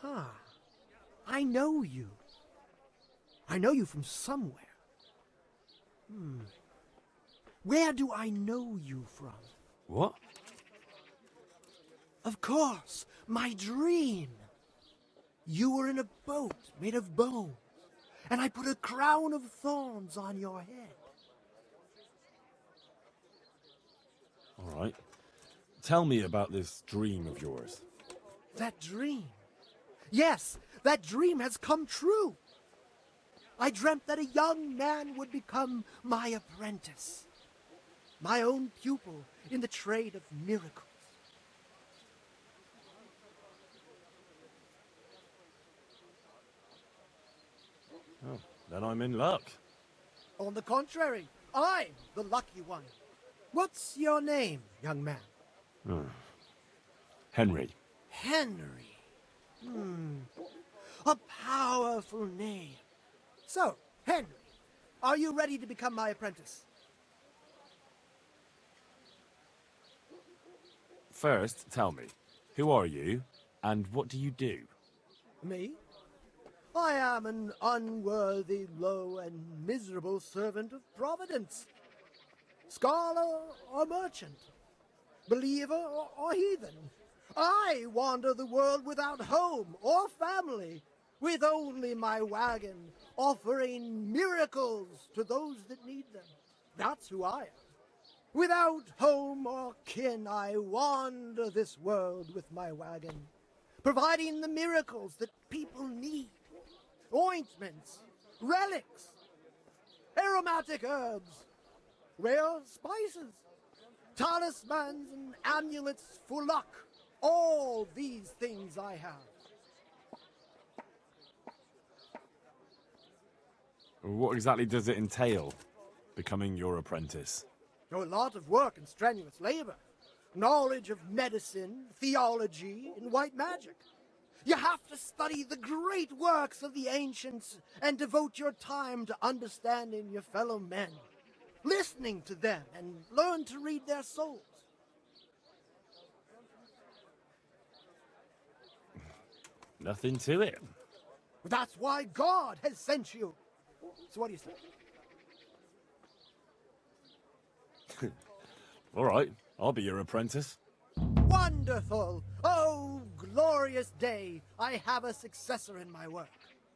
Huh. I know you. I know you from somewhere. Where do I know you from? What? Of course, my dream. You were in a boat made of bones, and I put a crown of thorns on your head. All right. Tell me about this dream of yours. That dream? Yes, that dream has come true. I dreamt that a young man would become my apprentice, my own pupil in the trade of miracles. Oh, then I'm in luck. On the contrary, I'm the lucky one. What's your name, young man? Henry. Henry. A powerful name. So, Henry, are you ready to become my apprentice? First, tell me, who are you, and what do you do? Me? I am an unworthy, low, and miserable servant of Providence. Scholar or merchant, believer or heathen. I wander the world without home or family, with only my wagon, offering miracles to those that need them. That's who I am. Without home or kin, I wander this world with my wagon, providing the miracles that people need. Ointments, relics, aromatic herbs, rare spices, talismans and amulets for luck. All these things I have. What exactly does it entail, becoming your apprentice? A lot of work and strenuous labor. Knowledge of medicine, theology, and white magic. You have to study the great works of the ancients and devote your time to understanding your fellow men, listening to them, and learn to read their souls. Nothing to it. That's why God has sent you. So what do you say? All right, I'll be your apprentice. Wonderful! Oh, glorious day! I have a successor in my work.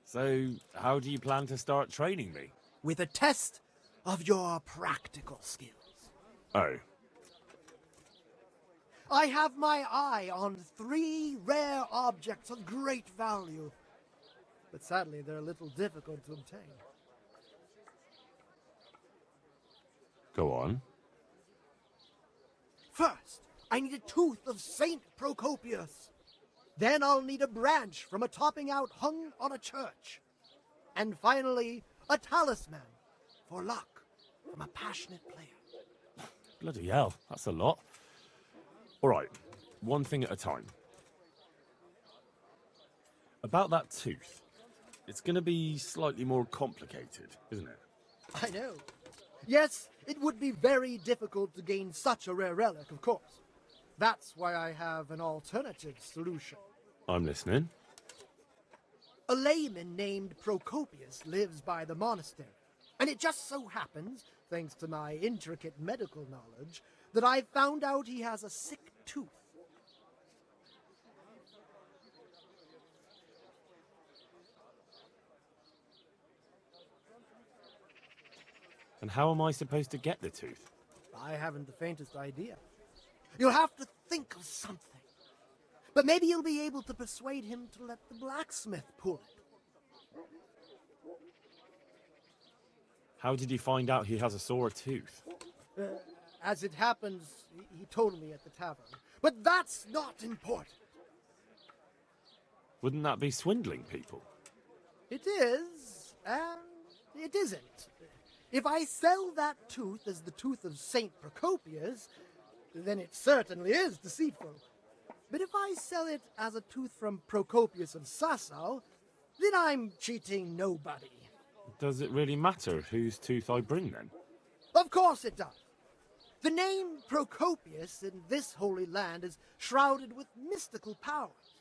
So, how do you plan to start training me? With a test of your practical skills. Oh. I have my eye on 3 rare objects of great value. But sadly, they're a little difficult to obtain. Go on. First, I need a tooth of Saint Procopius. Then I'll need a branch from a topping out hung on a church. And finally, a talisman for luck from a passionate player. Bloody hell, that's a lot. All right, one thing at a time. About that tooth, it's going to be slightly more complicated, isn't it? I know. Yes, it would be very difficult to gain such a rare relic, of course. That's why I have an alternative solution. I'm listening. A layman named Procopius lives by the monastery, and it just so happens, thanks to my intricate medical knowledge, that I've found out he has a sick tooth. And how am I supposed to get the tooth? I haven't the faintest idea. You'll have to think of something. But maybe you'll be able to persuade him to let the blacksmith pull it. How did you find out he has a sore tooth? As it happens, he told me at the tavern. But that's not important. Wouldn't that be swindling people? It is, and it isn't. If I sell that tooth as the tooth of Saint Procopius, then it certainly is deceitful. But if I sell it as a tooth from Procopius of Sasau, then I'm cheating nobody. Does it really matter whose tooth I bring then? Of course it does. The name Procopius in this holy land is shrouded with mystical powers.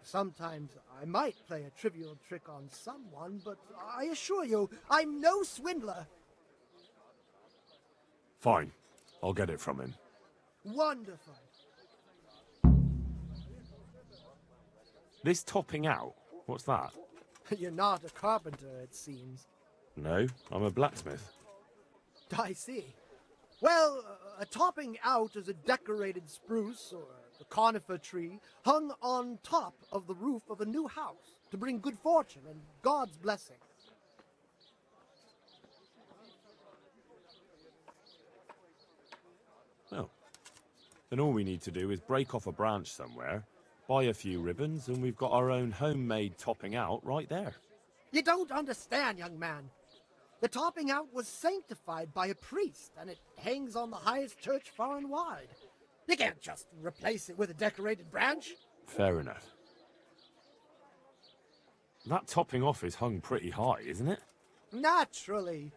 Sometimes I might play a trivial trick on someone, but I assure you, I'm no swindler. Fine. I'll get it from him. Wonderful. This topping out? What's that? You're not a carpenter, it seems. No, I'm a blacksmith. I see. Well, a topping out is a decorated spruce or a conifer tree hung on top of the roof of a new house to bring good fortune and God's blessing. Well, then all we need to do is break off a branch somewhere, buy a few ribbons, and we've got our own homemade topping out right there. You don't understand, young man. The topping out was sanctified by a priest, and it hangs on the highest church far and wide. You can't just replace it with a decorated branch. Fair enough. That topping off is hung pretty high, isn't it? Naturally.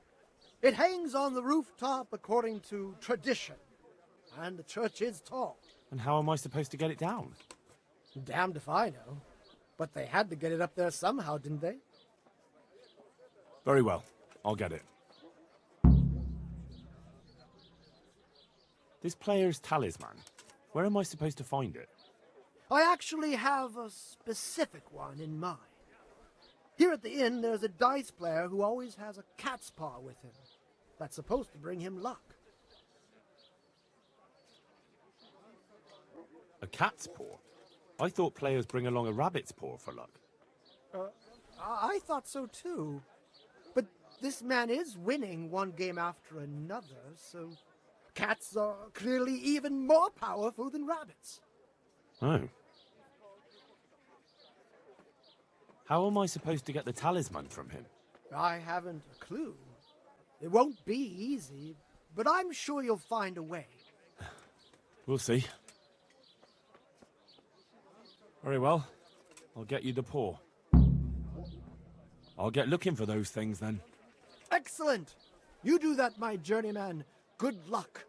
It hangs on the rooftop according to tradition, and the church is tall. And how am I supposed to get it down? Damned if I know. But they had to get it up there somehow, didn't they? Very well. I'll get it. This player's talisman. Where am I supposed to find it? I actually have a specific one in mind. Here at the inn, there's a dice player who always has a cat's paw with him. That's supposed to bring him luck. A cat's paw? I thought players bring along a rabbit's paw for luck. I thought so too. But this man is winning one game after another, so cats are clearly even more powerful than rabbits. Oh. How am I supposed to get the talisman from him? I haven't a clue. It won't be easy, but I'm sure you'll find a way. We'll see. Very well. I'll get you the paw. I'll get looking for those things then. Excellent! You do that, my journeyman. Good luck.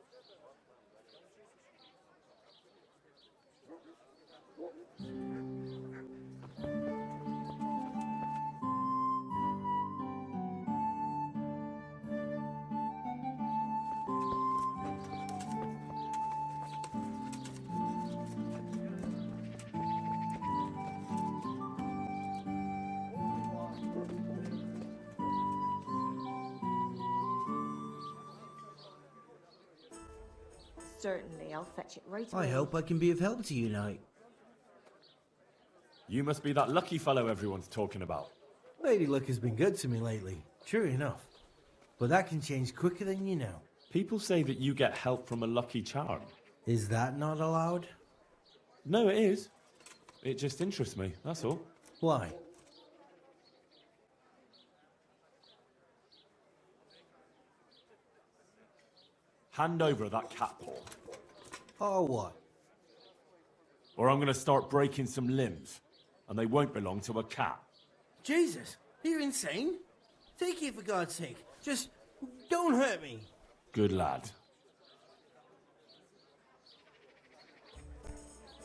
Certainly, I'll fetch it right away. I hope I can be of help to you, Knight. You must be that lucky fellow everyone's talking about. Lady Luck has been good to me lately, sure enough. But that can change quicker than you know. People say that you get help from a lucky charm. Is that not allowed? No, it is. It just interests me, that's all. Why? Hand over that cat paw, Or what? or I'm going to start breaking some limbs, and they won't belong to a cat. Jesus, you're insane? Take it for God's sake. Just don't hurt me. Good lad.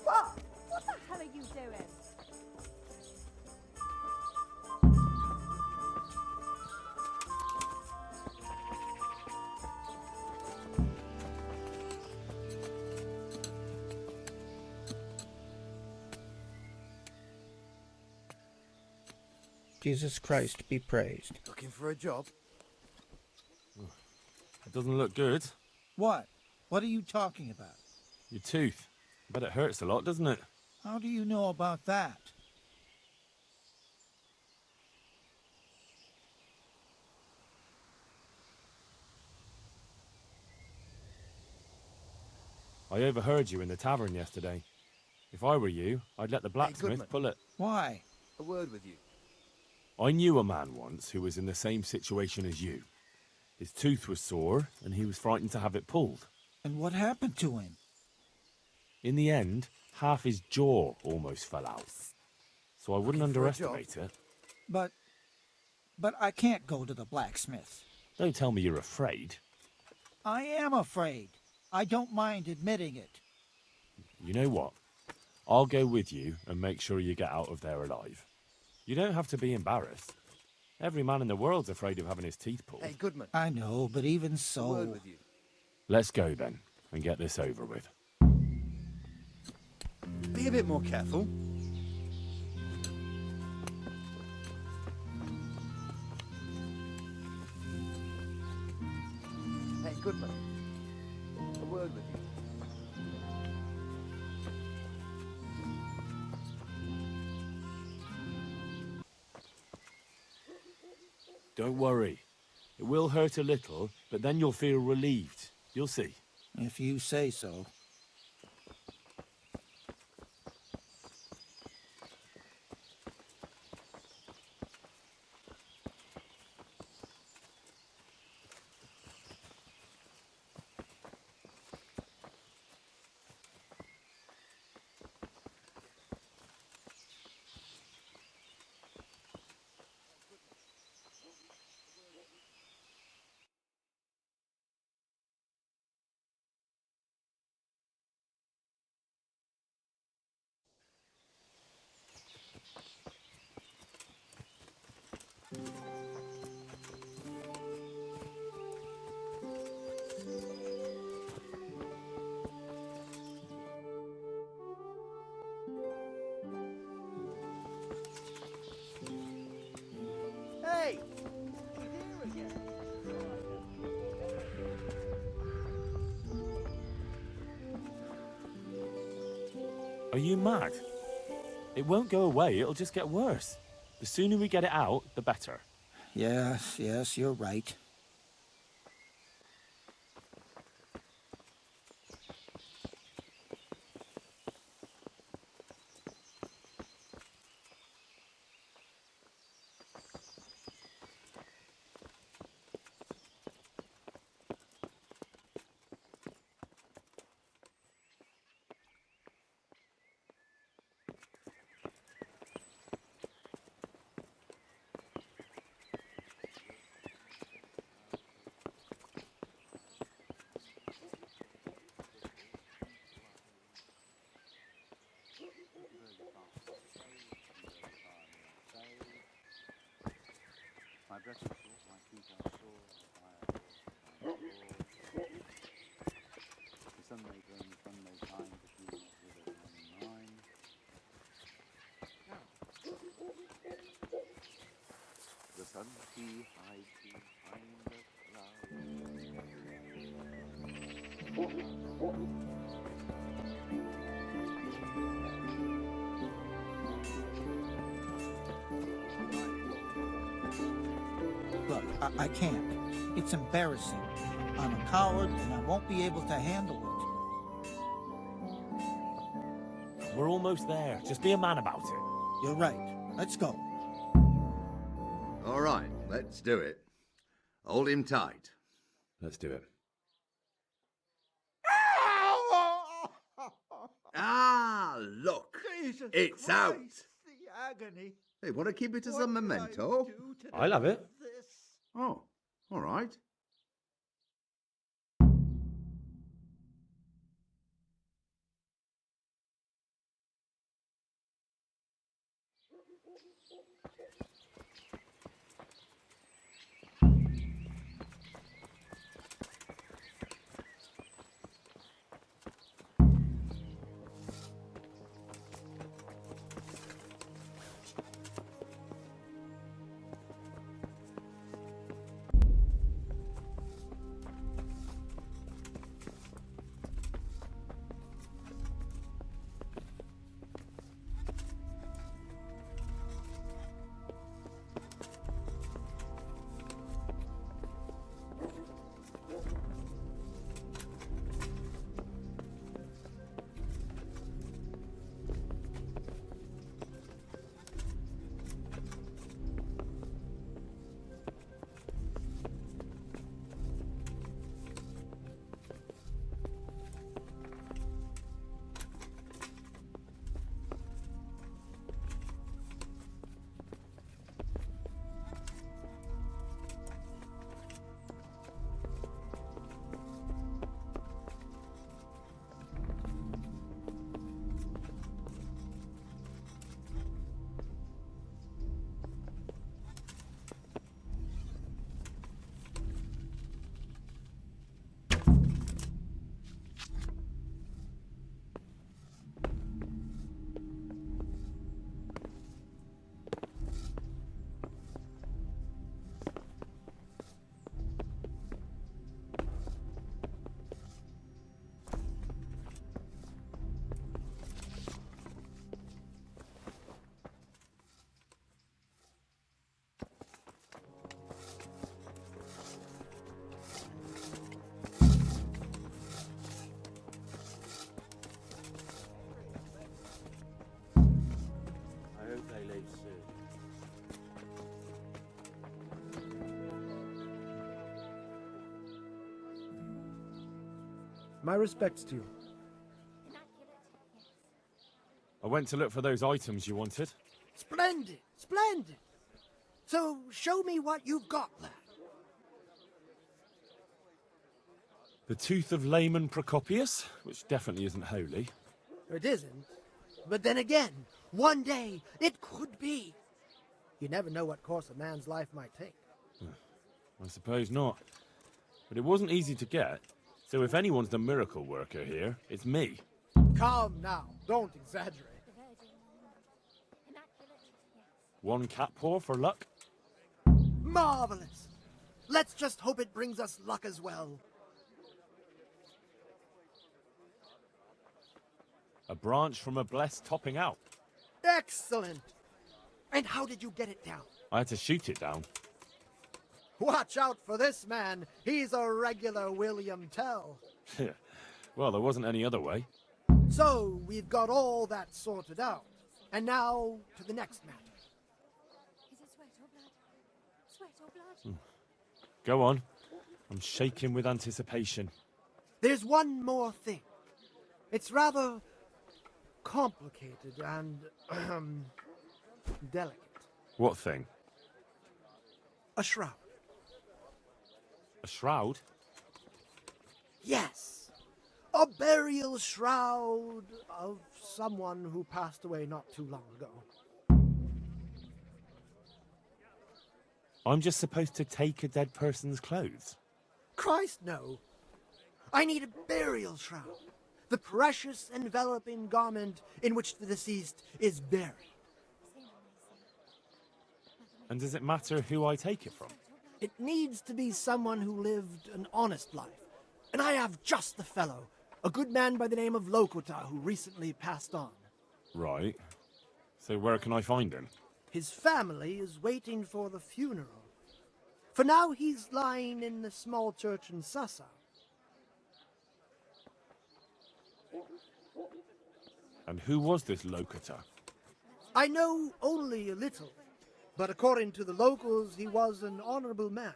What? What the hell are you doing? Jesus Christ be praised. Looking for a job? It doesn't look good. What? What are you talking about? Your tooth. I bet it hurts a lot, doesn't it? How do you know about that? I overheard you in the tavern yesterday. If I were you, I'd let the blacksmith Goodman. pull it. Why? A word with you. I knew a man once who was in the same situation as you. His tooth was sore, and he was frightened to have it pulled. And what happened to him? In the end, half his jaw almost fell out. So I wouldn't Looking for a underestimate it. But I can't go to the blacksmith. Don't tell me you're afraid. I am afraid. I don't mind admitting it. You know what? I'll go with you and make sure you get out of there alive. You don't have to be embarrassed. Every man in the world's afraid of having his teeth pulled. Hey, Goodman. I know, but even A word so... with you. Let's go then, and get this over with. Be a bit more careful. Hey, Goodman. A word with you. Don't worry. It will hurt a little, but then you'll feel relieved. You'll see. If you say so. Hey! He's here again. Are you mad? It won't go away, it'll just get worse. The sooner we get it out, the better. Yes, you're right. My breath is short, my feet are sore, I the sun may burn, the sun may shine, but you not wither on mine. The sun he hides behind the Look, I can't. It's embarrassing. I'm a coward, and I won't be able to handle it. We're almost there. Just be a man about it. You're right. Let's go. All right, let's do it. Hold him tight. Let's do it. Ah, look. Jesus It's Christ, out. The agony. Hey, want to keep it as What a did I memento? do to I'll have it. deserve this? Oh, all right. My respects to you. I went to look for those items you wanted. Splendid, splendid. So show me what you've got there. The tooth of layman Procopius, which definitely isn't holy. It isn't. But then again, one day it could be. You never know what course a man's life might take. I suppose not. But it wasn't easy to get, so if anyone's the miracle worker here, it's me. Calm now, don't exaggerate. One cat paw for luck? Marvelous. Let's just hope it brings us luck as well. A branch from a blessed topping out. Excellent. And how did you get it down? I had to shoot it down. Watch out for this man. He's a regular William Tell. Well, there wasn't any other way. So, we've got all that sorted out. And now, to the next matter. Is it sweat or blood? Sweat or blood? Go on. I'm shaking with anticipation. There's one more thing. It's rather complicated and delicate. What thing? A shroud. A shroud? Yes. A burial shroud of someone who passed away not too long ago. I'm just supposed to take a dead person's clothes? Christ, no. I need a burial shroud. The precious enveloping garment in which the deceased is buried. And does it matter who I take it from? It needs to be someone who lived an honest life. And I have just the fellow. A good man by the name of Lokota who recently passed on. Right. So where can I find him? His family is waiting for the funeral. For now, he's lying in the small church in Sasa. And who was this Lokota? I know only a little, but according to the locals, he was an honorable man.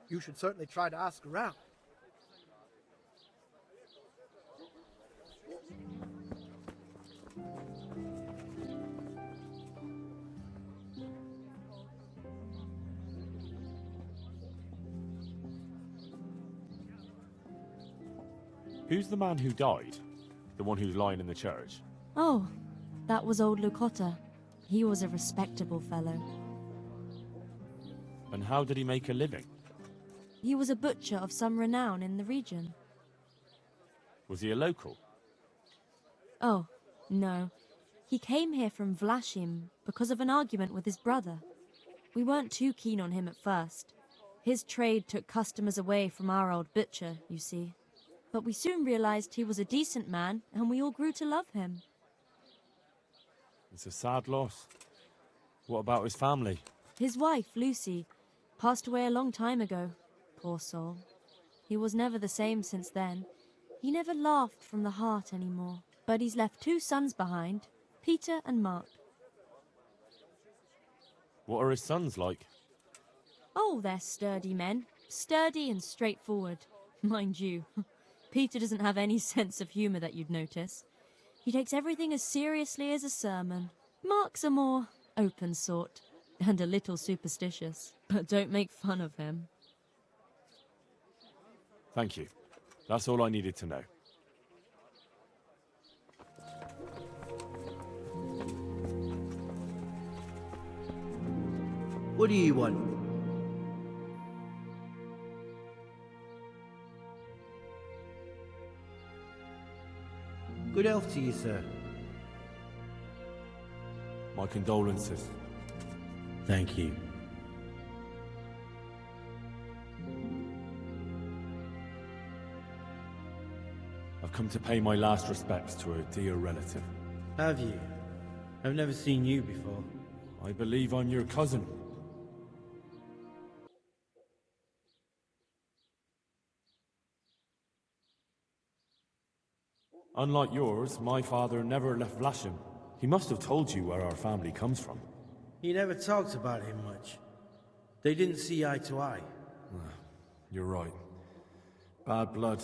You should certainly try to ask around. Who's the man who died? The one who's lying in the church? Oh, that was old Lucota. He was a respectable fellow. And how did he make a living? He was a butcher of some renown in the region. Was he a local? Oh, no. He came here from Vlashim because of an argument with his brother. We weren't too keen on him at first. His trade took customers away from our old butcher, you see. But we soon realized he was a decent man, and we all grew to love him. It's a sad loss. What about his family? His wife, Lucy, passed away a long time ago. Poor soul. He was never the same since then. He never laughed from the heart anymore. But he's left 2 sons behind, Peter and Mark. What are his sons like? Oh, they're sturdy men. Sturdy and straightforward. Mind you, Peter doesn't have any sense of humour that you'd notice. He takes everything as seriously as a sermon. Mark's a more open sort, and a little superstitious. But don't make fun of him. Thank you. That's all I needed to know. What do you want? Good health to you, sir. My condolences. Thank you. I've come to pay my last respects to a dear relative. Have you? I've never seen you before. I believe I'm your cousin. Unlike yours, my father never left Vlashim. He must have told you where our family comes from. He never talked about him much. They didn't see eye to eye. You're right. Bad blood.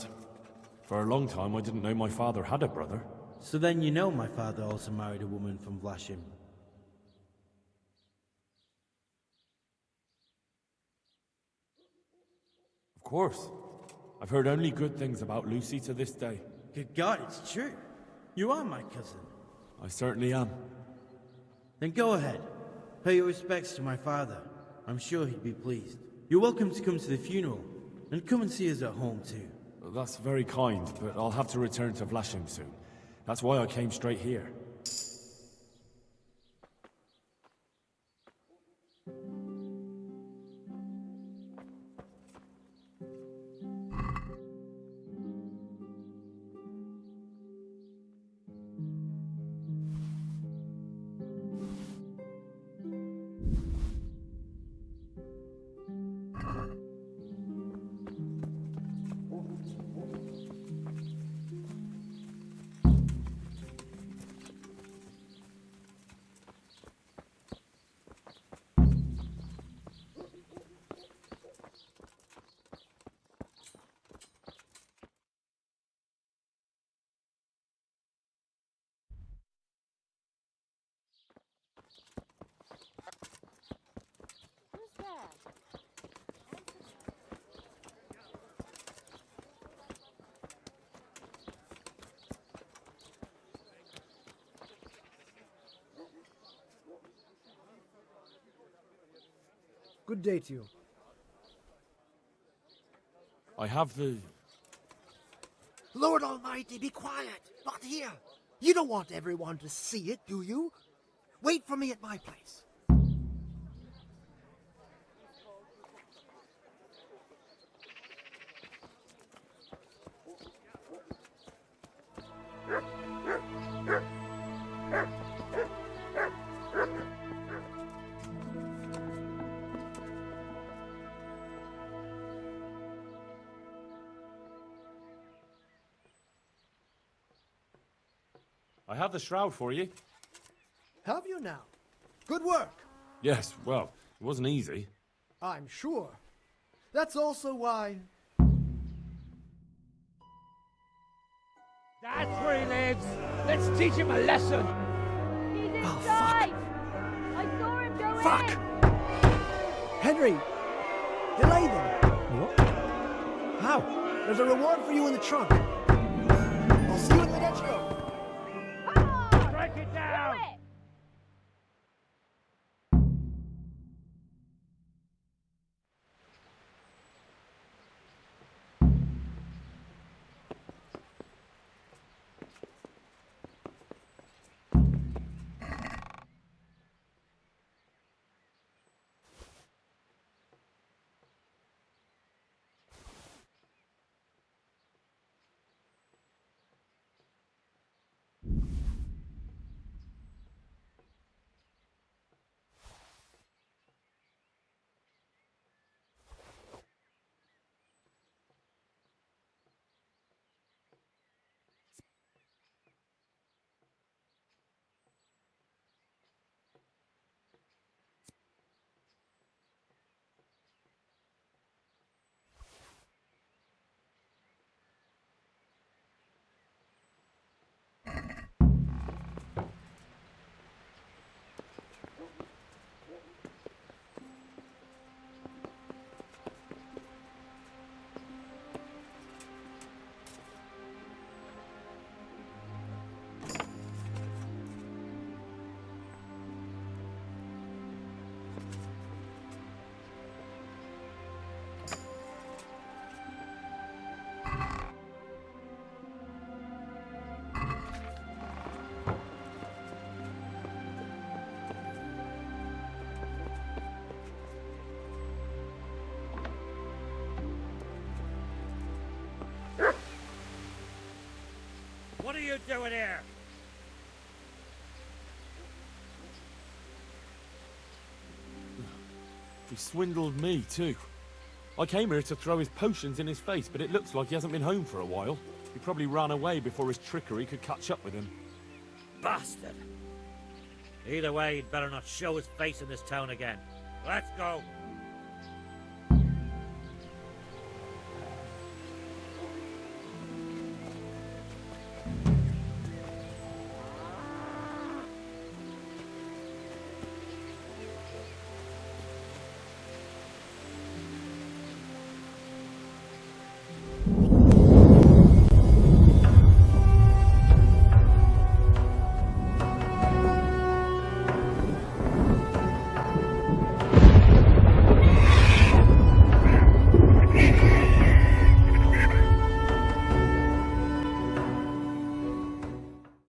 For a long time, I didn't know my father had a brother. So then you know my father also married a woman from Vlashim. Of course. I've heard only good things about Lucy to this day. Good God, it's true. You are my cousin. I certainly am. Then go ahead. Pay your respects to my father. I'm sure he'd be pleased. You're welcome to come to the funeral, and come and see us at home too. Well, that's very kind, but I'll have to return to Vlashim soon. That's why I came straight here. Who's there? Good day to you. I have the... Lord Almighty, be quiet! Not here! You don't want everyone to see it, do you? Wait for me at my place. I have the shroud for you. Have you now? Good work. Yes, well, it wasn't easy. I'm sure. That's also why... That's where he lives. Let's teach him a lesson. He's Oh, inside! I saw him go Fuck! in! Henry! Delay them! What? How? There's a reward for you in the trunk. I'll see you in the next row. Come on! Break it down. Do it! What are you doing here? He swindled me, too. I came here to throw his potions in his face, but it looks like he hasn't been home for a while. He probably ran away before his trickery could catch up with him. Bastard. Either way, he'd better not show his face in this town again. Let's go.